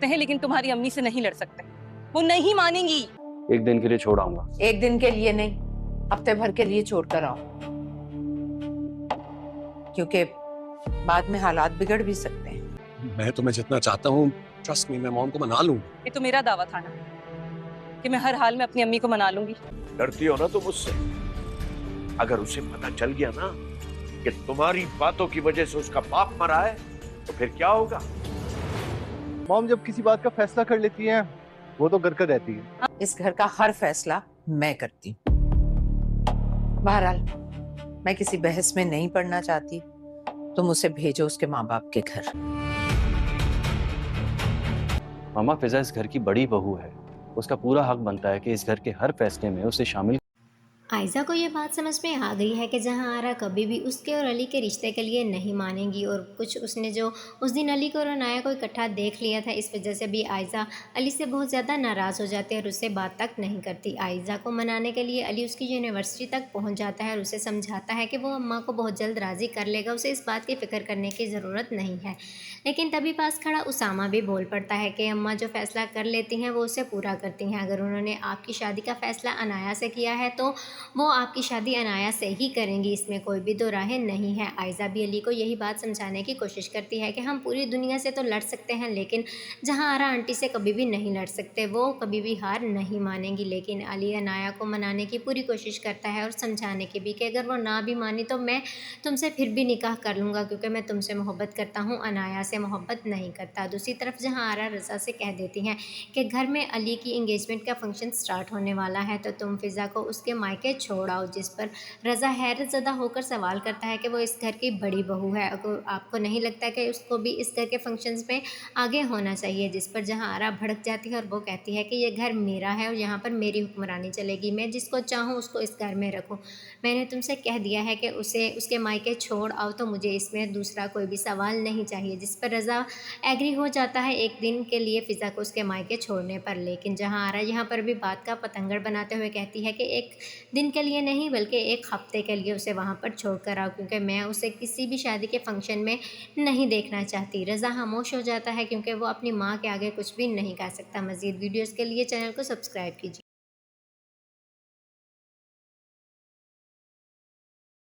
हैं, लेकिन तुम्हारी अम्मी से नहीं लड़ सकते, वो नहीं मानेंगी। एक दिन के लिए छोड़ आऊंगा। एक दिन के लिए नहीं, हफ्ते भर के लिए छोड़ कर आओ, क्योंकि बाद में हालात बिगड़ भी सकते हैं। मैं तुम्हें जितना चाहता हूँ, ट्रस्ट मी, मैं मॉम को मना लूँ। ये तो मेरा दावा था ना कि मैं हर हाल में अपनी अम्मी को मना लूंगी। डरती हो ना तुम उससे? अगर उसे पता चल गया ना कि तुम्हारी बातों की वजह से उसका बाप मरा है, तो फिर क्या होगा? मॉम जब किसी बात का फैसला कर लेती हैं, वो तो कर रहती है। इस घर का हर फैसला मैं करती हूँ। बहरहाल मैं किसी बहस में नहीं पड़ना चाहती, तुम उसे भेजो उसके माँ बाप के घर। मामा, फिजा इस घर की बड़ी बहू है, उसका पूरा हक बनता है कि इस घर के हर फैसले में उसे शामिल। आयज़ा को ये बात समझ में आ गई है कि जहां आरा कभी भी उसके और अली के रिश्ते के लिए नहीं मानेंगी, और कुछ उसने जो उस दिन अली को और अनाया को इकट्ठा देख लिया था, इस वजह से भी आयज़ा अली से बहुत ज़्यादा नाराज़ हो जाती है और उससे बात तक नहीं करती। आयज़ा को मनाने के लिए अली उसकी यूनिवर्सिटी तक पहुंच जाता है और उसे समझाता है कि वो अम्मा को बहुत जल्द राज़ी कर लेगा, उसे इस बात की फ़िक्र करने की ज़रूरत नहीं है। लेकिन तभी पास खड़ा उसामा भी बोल पड़ता है कि अम्मा जो फ़ैसला कर लेती हैं वो उसे पूरा करती हैं। अगर उन्होंने आपकी शादी का फ़ैसला अनाया से किया है तो वो आपकी शादी अनाया से ही करेंगी, इसमें कोई भी दो राहें नहीं है। आयज़ा भी अली को यही बात समझाने की कोशिश करती है कि हम पूरी दुनिया से तो लड़ सकते हैं, लेकिन जहां आरा आंटी से कभी भी नहीं लड़ सकते, वो कभी भी हार नहीं मानेंगी। लेकिन अली अनाया को मनाने की पूरी कोशिश करता है और समझाने की भी कि अगर वो ना भी मानी तो मैं तुमसे फिर भी निकाह कर लूँगा, क्योंकि मैं तुमसे मोहब्बत करता हूँ, अनाया से मोहब्बत नहीं करता। दूसरी तरफ जहाँ आरा रज़ा से कह देती हैं कि घर में अली की इंगेजमेंट का फंक्शन स्टार्ट होने वाला है, तो तुम फ़िज़ा को उसके मायके छोड़ आओ, जिस पर रज़ा हैरत ज़दा होकर सवाल करता है कि वो इस घर की बड़ी बहू है, अगर आपको नहीं लगता कि उसको भी इस घर के फंक्शंस में आगे होना चाहिए। जिस पर जहाँ आरा भड़क जाती है और वो कहती है कि ये घर मेरा है और यहाँ पर मेरी हुक्मरानी चलेगी, मैं जिसको चाहूँ उसको इस घर में रखूँ। मैंने तुमसे कह दिया है कि उसे उसके मायके छोड़ आओ, तो मुझे इसमें दूसरा कोई भी सवाल नहीं चाहिए। जिस पर रज़ा एग्री हो जाता है एक दिन के लिए फ़िज़ा को उसके मायके छोड़ने पर। लेकिन जहाँ आरा यहाँ पर भी बात का पतंगड़ बनाते हुए कहती है कि एक दिन के लिए नहीं बल्कि एक हफ्ते के लिए उसे वहाँ पर छोड़ कर आओ, क्योंकि मैं उसे किसी भी शादी के फंक्शन में नहीं देखना चाहती। रज़ा खामोश हो जाता है क्योंकि वो अपनी माँ के आगे कुछ भी नहीं कह सकता। मज़ीद वीडियोज़ के लिए चैनल को सब्सक्राइब कीजिए।